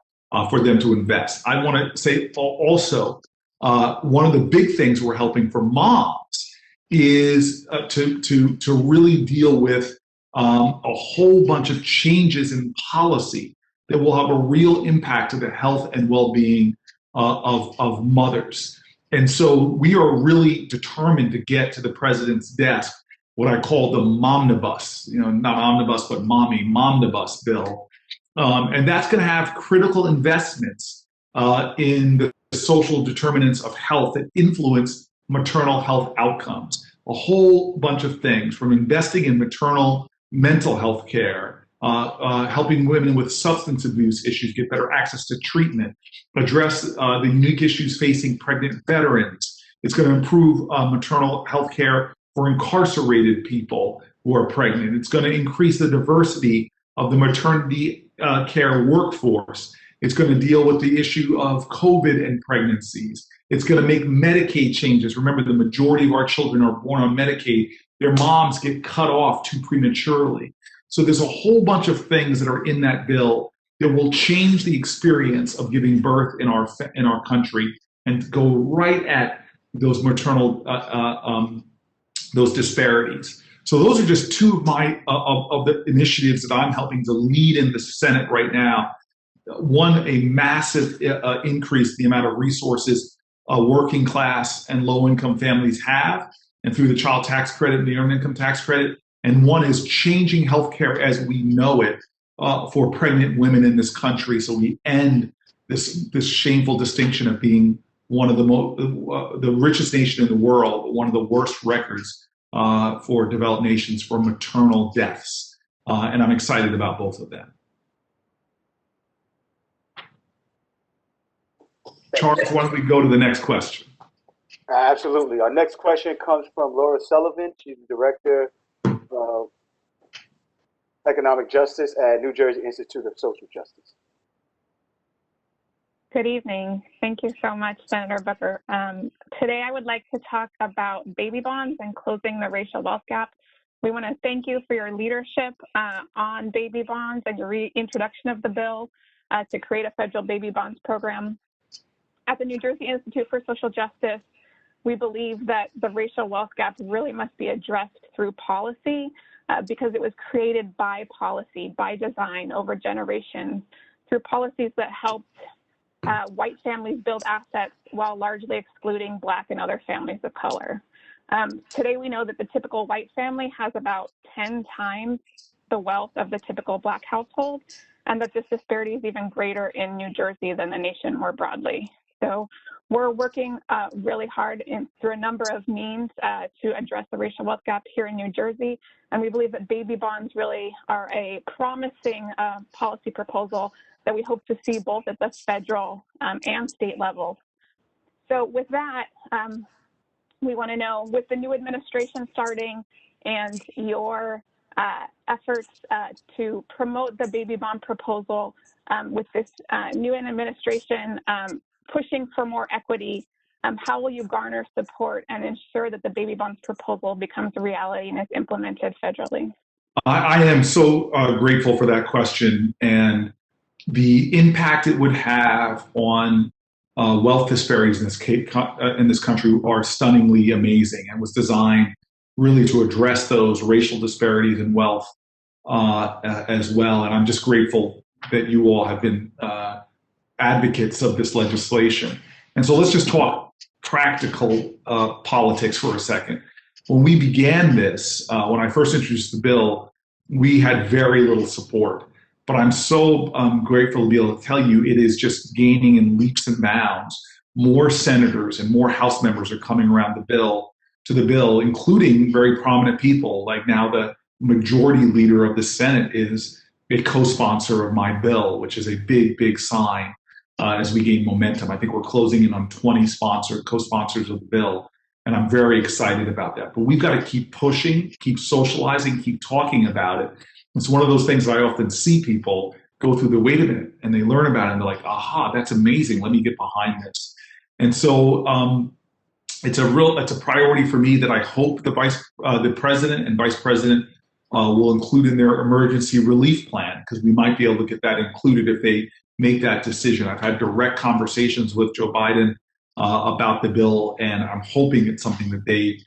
Speaker 1: for them to invest. I want to say also, one of the big things we're helping for moms is to really deal with a whole bunch of changes in policy that will have a real impact to the health and well-being of mothers. And so we are really determined to get to the president's desk what I call the momnibus, not omnibus, but momnibus bill. And that's going to have critical investments in the social determinants of health that influence maternal health outcomes. A whole bunch of things, from investing in maternal mental health care, helping women with substance abuse issues get better access to treatment, address the unique issues facing pregnant veterans. It's going to improve maternal health care for incarcerated people who are pregnant. It's going to increase the diversity of the maternity care workforce. It's going to deal with the issue of COVID and pregnancies. It's going to make Medicaid changes. Remember, the majority of our children are born on Medicaid. Their moms get cut off too prematurely. So there's a whole bunch of things that are in that bill that will change the experience of giving birth in our country and go right at those maternal those disparities. So those are just two of of the initiatives that I'm helping to lead in the Senate right now. One, a massive increase in the amount of resources working class and low-income families have, and through the child tax credit and the earned income tax credit. And one is changing healthcare as we know it for pregnant women in this country, so we end this shameful distinction of being one of the richest nation in the world, but one of the worst records for developed nations for maternal deaths. And I'm excited about both of them. Charles, why don't we go to the next question?
Speaker 2: Absolutely. Our next question comes from Laura Sullivan. She's the Director of Economic Justice at New Jersey Institute of Social Justice.
Speaker 7: Good evening. Thank you so much, Senator Booker. Today I would like to talk about baby bonds and closing the racial wealth gap. We want to thank you for your leadership on baby bonds and your reintroduction of the bill to create a federal baby bonds program. At the New Jersey Institute for Social Justice, we believe that the racial wealth gap really must be addressed through policy because it was created by policy, by design over generations, through policies that helped white families build assets while largely excluding Black and other families of color. Today, we know that the typical white family has about 10 times the wealth of the typical Black household, and that this disparity is even greater in New Jersey than the nation more broadly. So we're working really hard through a number of means to address the racial wealth gap here in New Jersey. And we believe that baby bonds really are a promising policy proposal that we hope to see both at the federal and state level. So with that, we want to know, with the new administration starting and your efforts to promote the baby bond proposal with this new administration pushing for more equity, how will you garner support and ensure that the baby bonds proposal becomes a reality and is implemented federally?
Speaker 1: I am so grateful for that question, and the impact it would have on wealth disparities in this country are stunningly amazing, and was designed really to address those racial disparities in wealth as well. And I'm just grateful that you all have been advocates of this legislation. And so let's just talk practical politics for a second. When we began this, when I first introduced the bill, we had very little support. But I'm so grateful to be able to tell you it is just gaining in leaps and bounds. More senators and more House members are coming around to the bill, including very prominent people. Like now the majority leader of the Senate is a co-sponsor of my bill, which is a big, big sign as we gain momentum. I think we're closing in on 20 co-sponsors of the bill, and I'm very excited about that. But we've got to keep pushing, keep socializing, keep talking about it. It's one of those things that I often see people go through the wait a minute, and they learn about it, and they're like, aha, that's amazing. Let me get behind this. And so it's a priority for me that I hope the president and vice president will include in their emergency relief plan, because we might be able to get that included if they make that decision. I've had direct conversations with Joe Biden about the bill, and I'm hoping it's something that they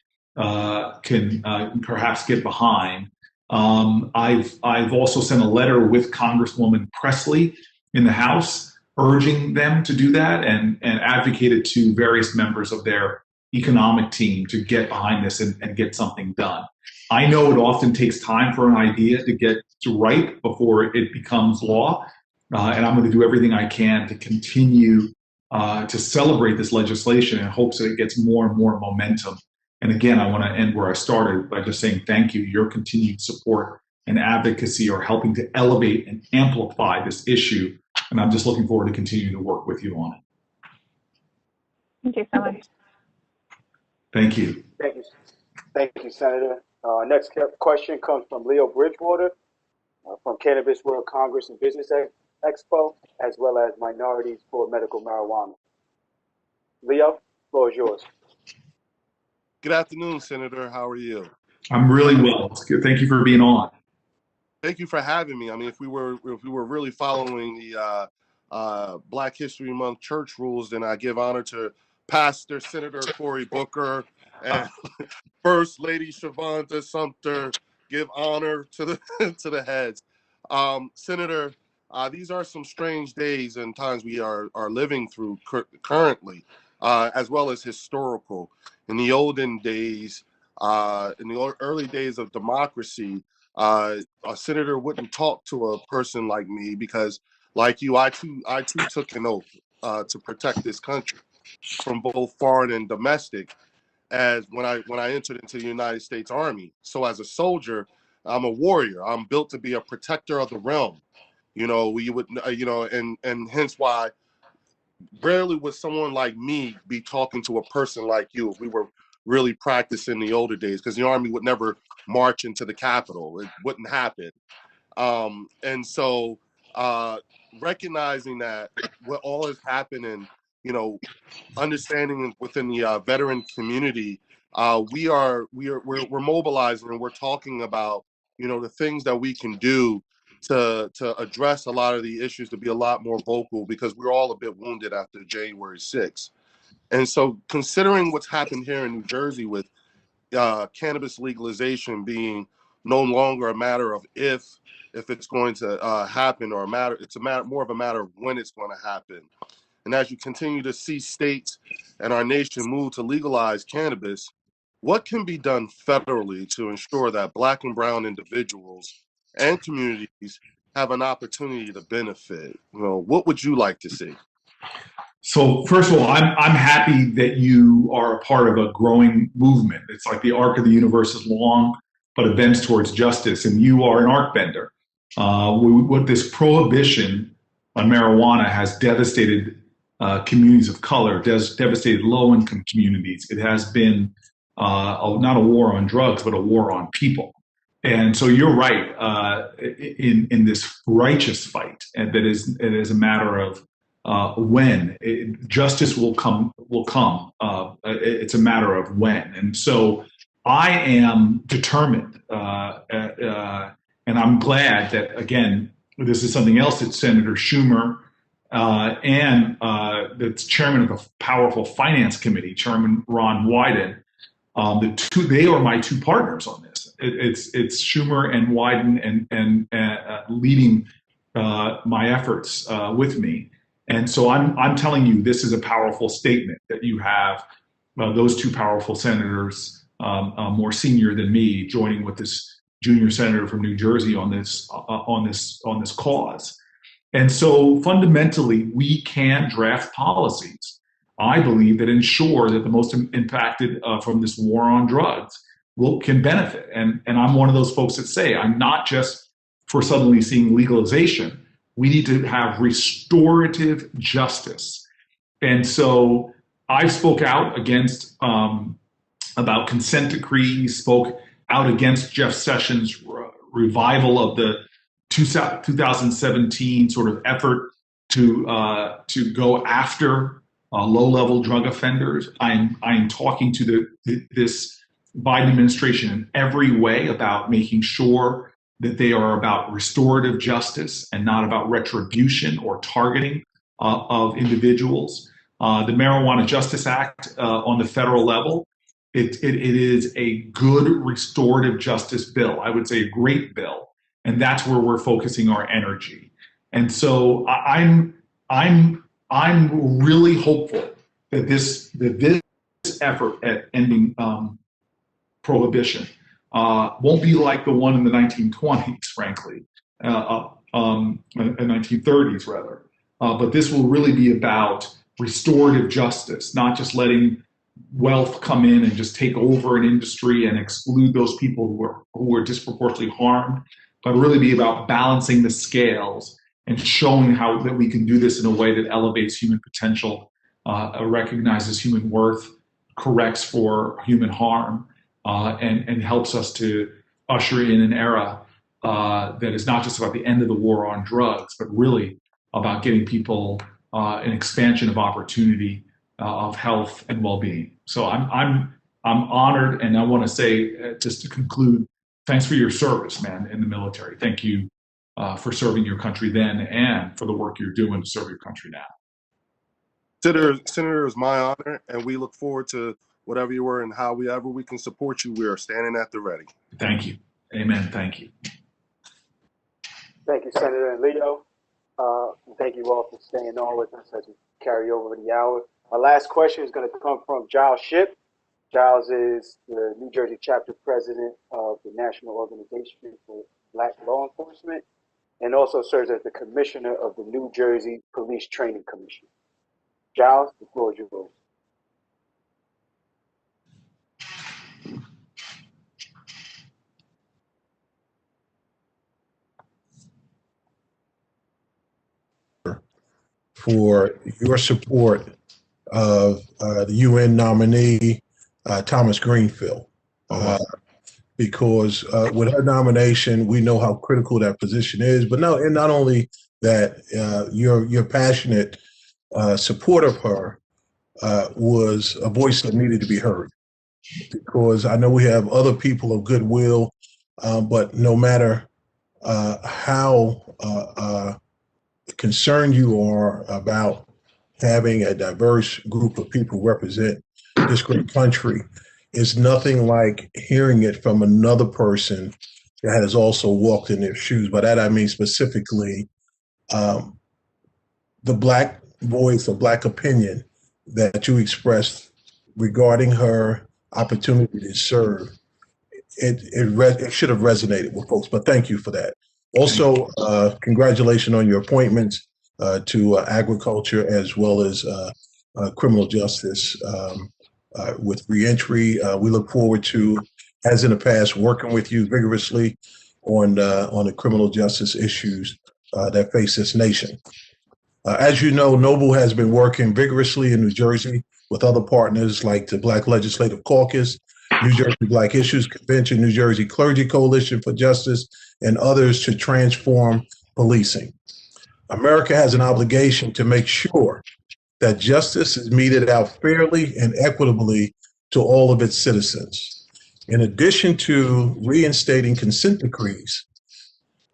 Speaker 1: can perhaps get behind. I've also sent a letter with Congresswoman Presley in the House urging them to do that, and advocated to various members of their economic team to get behind this and get something done. I know it often takes time for an idea to get to right before it becomes law, and I'm going to do everything I can to continue to celebrate this legislation in hopes that it gets more and more momentum. And again, I want to end where I started by just saying thank you. Your continued support and advocacy are helping to elevate and amplify this issue, and I'm just looking forward to continuing to work with you on it.
Speaker 7: Thank you so much.
Speaker 1: Thank you.
Speaker 2: Thank you, Senator. Next question comes from Leo Bridgewater from Cannabis World Congress and Business Expo, as well as Minorities for Medical Marijuana. Leo, floor is yours.
Speaker 8: Good afternoon, Senator. How are you?
Speaker 1: I'm really well. It's good. Thank you for being on.
Speaker 8: Thank you for having me. I mean, if we were really following the Black History Month church rules, then I give honor to Pastor Senator Cory Booker and First Lady Shavonda Sumter. Give honor to the to the heads. Senator, these are some strange days and times we are living through currently, as well as historical. In the olden days, in the early days of democracy, a senator wouldn't talk to a person like me because, like you, I too took an oath to protect this country from both foreign and domestic. As when I entered into the United States Army, so as a soldier, I'm a warrior. I'm built to be a protector of the realm. You know, we would, and hence why rarely would someone like me be talking to a person like you if we were really practicing the older days, because the Army would never march into the Capitol. It wouldn't happen. And so recognizing that what all is happening, understanding within the veteran community, we're mobilizing and we're talking about, the things that we can do to address a lot of the issues, to be a lot more vocal, because we're all a bit wounded after January 6th. And so considering what's happened here in New Jersey with cannabis legalization being no longer a matter of if it's going to happen, or more of a matter of when it's going to happen. And as you continue to see states and our nation move to legalize cannabis, what can be done federally to ensure that Black and brown individuals and communities have an opportunity to benefit? What would you like to see?
Speaker 1: So first of all, I'm happy that you are a part of a growing movement. It's like the arc of the universe is long, but it bends towards justice, and you are an arc bender. What this prohibition on marijuana has devastated communities of color, devastated low-income communities. It has been not a war on drugs, but a war on people. And so you're right in this righteous fight, and it is a matter of when justice will come. It's a matter of when. And so I am determined, and I'm glad that, again, this is something else that Senator Schumer and the chairman of the powerful finance committee, Chairman Ron Wyden, they are my two partners on this. It's Schumer and Wyden and leading my efforts with me. And so I'm telling you, this is a powerful statement that you have those two powerful senators, more senior than me, joining with this junior senator from New Jersey on this cause. And so fundamentally, we can draft policies, I believe, that ensure that the most impacted from this war on drugs can benefit. And I'm one of those folks that say I'm not just for suddenly seeing legalization. We need to have restorative justice. And so I spoke out against about consent decrees, spoke out against Jeff Sessions' revival of the 2017 sort of effort to go after low-level drug offenders. I'm talking to this Biden administration in every way about making sure that they are about restorative justice and not about retribution or targeting of individuals. The Marijuana Justice Act on the federal level, it is a good restorative justice bill. I would say a great bill, and that's where we're focusing our energy. And so I'm really hopeful that this effort at ending prohibition won't be like the one in the 1920s, frankly, 1930s rather. But this will really be about restorative justice, not just letting wealth come in and just take over an industry and exclude those people who are disproportionately harmed, but really be about balancing the scales and showing how that we can do this in a way that elevates human potential, recognizes human worth, corrects for human harm, and helps us to usher in an era that is not just about the end of the war on drugs, but really about getting people an expansion of opportunity, of health and well-being. So I'm honored, and I want to say, just to conclude, thanks for your service, man, in the military. Thank you for serving your country then, and for the work you're doing to serve your country now.
Speaker 8: Senator, it's my honor, and we look forward to whatever you were and however we can support you. We are standing at the ready.
Speaker 1: Thank you. Amen. Thank you.
Speaker 2: Thank you, Senator and Leo. Thank you all for staying on with us as we carry over the hour. Our last question is going to come from Giles Shipp. Giles is the New Jersey chapter president of the National Organization for Black Law Enforcement, and also serves as the commissioner of the New Jersey Police Training Commission. Giles, the floor is yours.
Speaker 9: For your support of the UN nominee, Thomas Greenfield. Because with her nomination, we know how critical that position is. But no, and not only that, your passionate support of her was a voice that needed to be heard. Because I know we have other people of goodwill, but no matter how concerned you are about having a diverse group of people represent this great country, is nothing like hearing it from another person that has also walked in their shoes. By that I mean specifically the Black voice or Black opinion that you expressed regarding her opportunity to serve. It should have resonated with folks, but thank you for that. Also, congratulations on your appointments to agriculture as well as criminal justice with reentry. We look forward to, as in the past, working with you vigorously on the criminal justice issues that face this nation. As you know, Noble has been working vigorously in New Jersey with other partners like the Black Legislative Caucus, New Jersey Black Issues Convention, New Jersey Clergy Coalition for Justice, and others to transform policing. America has an obligation to make sure that justice is meted out fairly and equitably to all of its citizens. In addition to reinstating consent decrees,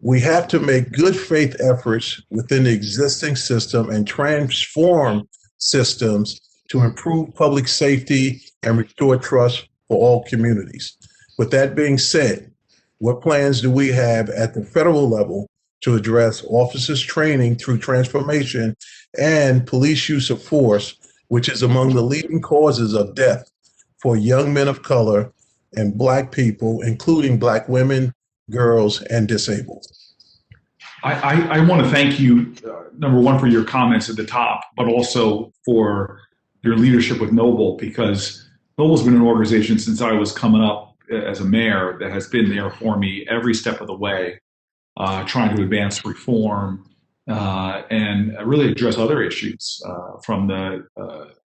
Speaker 9: we have to make good faith efforts within the existing system and transform systems to improve public safety and restore trust for all communities. With that being said, what plans do we have at the federal level to address officers' training through transformation and police use of force, which is among the leading causes of death for young men of color and Black people, including Black women, girls, and disabled?
Speaker 1: I want to thank you, number one, for your comments at the top, but also for your leadership with Noble, because Noble's been an organization since I was coming up as a mayor that has been there for me every step of the way, trying to advance reform and really address other issues, from the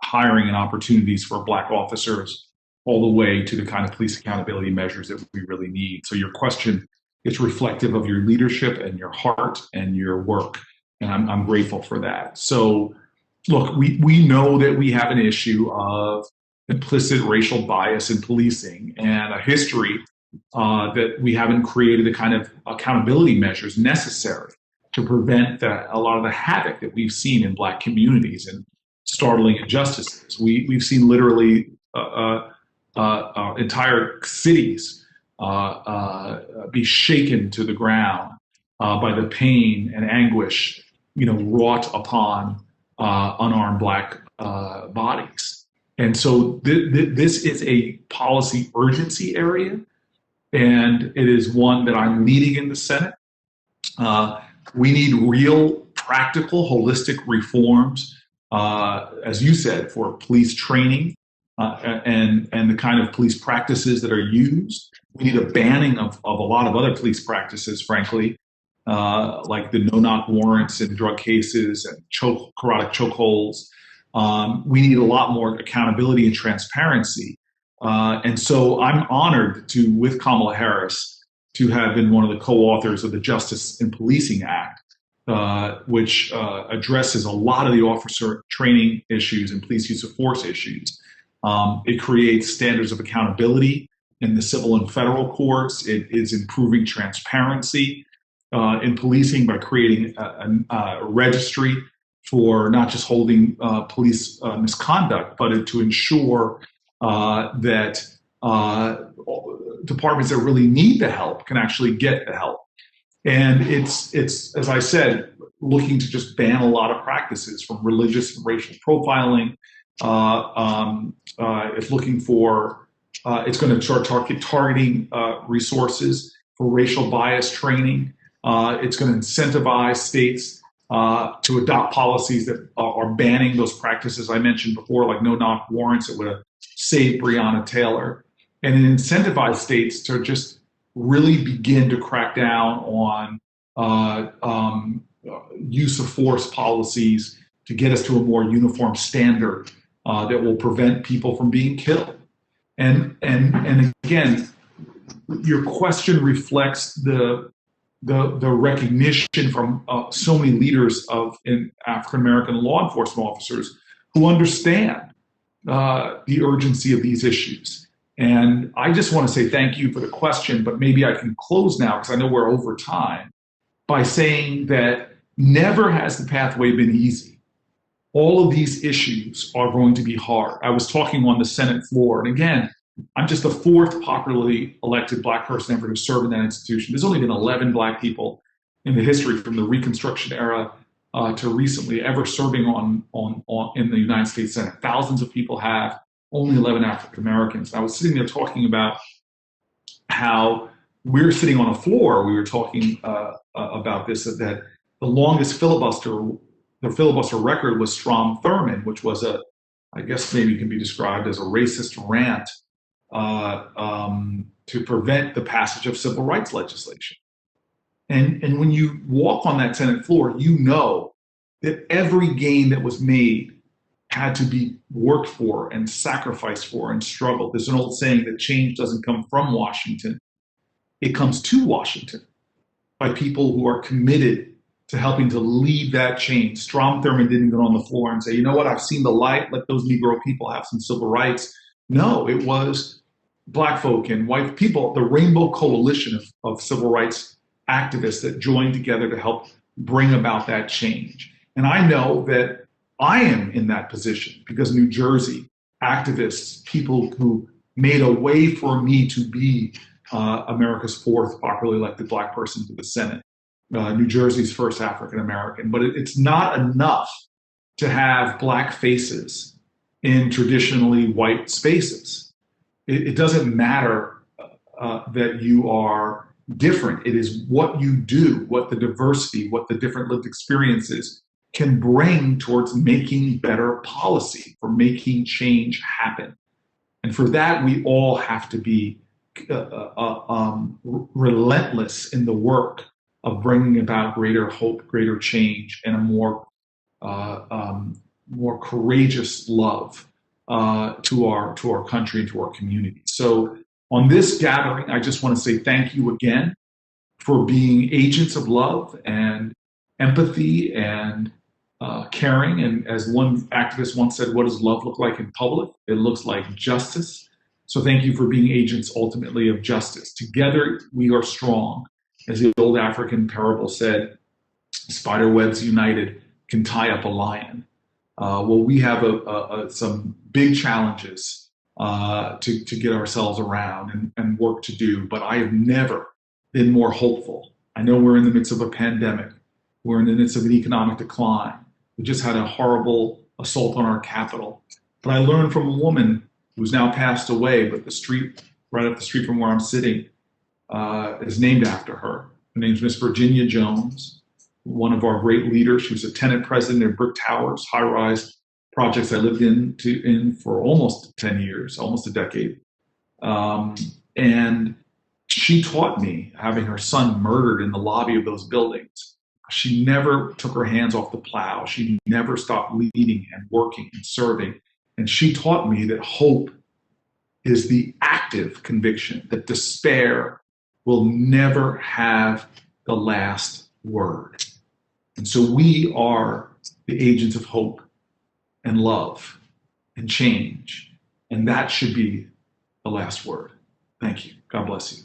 Speaker 1: hiring and opportunities for Black officers all the way to the kind of police accountability measures that we really need. So your question is reflective of your leadership and your heart and your work, and I'm grateful for that. So look, we know that we have an issue of implicit racial bias in policing and a history that we haven't created the kind of accountability measures necessary to prevent a lot of the havoc that we've seen in Black communities and startling injustices. We've seen literally entire cities be shaken to the ground by the pain and anguish, wrought upon unarmed Black bodies. And so this is a policy urgency area, and it is one that I'm leading in the Senate. We need real, practical, holistic reforms, as you said, for police training and the kind of police practices that are used. We need a banning of a lot of other police practices, frankly, like the no-knock warrants in drug cases and carotid chokeholds. We need a lot more accountability and transparency. And so I'm honored to, with Kamala Harris, to have been one of the co-authors of the Justice in Policing Act, which addresses a lot of the officer training issues and police use of force issues. It creates standards of accountability in the civil and federal courts. It is improving transparency in policing by creating a registry for not just holding police misconduct, but to ensure that departments that really need the help can actually get the help. And it's as I said, looking to just ban a lot of practices from religious and racial profiling. It's looking for, it's going to start targeting resources for racial bias training. It's going to incentivize states to adopt policies that are banning those practices I mentioned before, like no-knock warrants that would have saved Breonna Taylor, and it incentivized states to just really begin to crack down on use of force policies to get us to a more uniform standard that will prevent people from being killed. And again, your question reflects the recognition from so many leaders in African American law enforcement officers who understand the urgency of these issues. And I just want to say thank you for the question, but maybe I can close now because I know we're over time by saying that never has the pathway been easy. All of these issues are going to be hard. I was talking on the Senate floor, and again, I'm just the fourth popularly elected Black person ever to serve in that institution. There's only been 11 Black people in the history from the Reconstruction era to recently ever serving in the United States Senate. Thousands of people have, only 11 African Americans. I was sitting there talking about how we're sitting on a floor. We were talking about this, that the longest filibuster record was Strom Thurmond, which was I guess maybe can be described as a racist rant to prevent the passage of civil rights legislation. And when you walk on that Senate floor, you know that every gain that was made had to be worked for and sacrificed for and struggled. There's an old saying that change doesn't come from Washington. It comes to Washington by people who are committed to helping to lead that change. Strom Thurmond didn't get on the floor and say, you know what, I've seen the light, let those Negro people have some civil rights. No, it was Black folk and white people, the Rainbow Coalition of civil rights activists that joined together to help bring about that change. And I know that I am in that position because New Jersey activists, people who made a way for me to be America's fourth popularly elected Black person to the Senate, New Jersey's first African American. But it's not enough to have Black faces in traditionally white spaces. It doesn't matter that you are different. It is what you do, what the diversity, what the different lived experiences can bring towards making better policy, for making change happen. And for that, we all have to be relentless in the work of bringing about greater hope, greater change, and a more courageous love to our country and to our community. So on this gathering, I just want to say thank you again for being agents of love and empathy and caring. And as one activist once said, what does love look like in public? It looks like justice. So thank you for being agents ultimately of justice. Together we are strong. As the old African parable said, spider webs united can tie up a lion. Well, we have some big challenges to get ourselves around and work to do, but I have never been more hopeful. I know we're in the midst of a pandemic. We're in the midst of an economic decline. We just had a horrible assault on our capital. But I learned from a woman who's now passed away, but the street, right up the street from where I'm sitting, is named after her. Her name's Miss Virginia Jones, one of our great leaders. She was a tenant president of Brick Towers, high-rise projects I lived in for almost 10 years, almost a decade. And she taught me, having her son murdered in the lobby of those buildings, she never took her hands off the plow. She never stopped leading and working and serving. And she taught me that hope is the active conviction that despair will never have the last word. And so we are the agents of hope and love and change. And that should be the last word. Thank you. God bless you.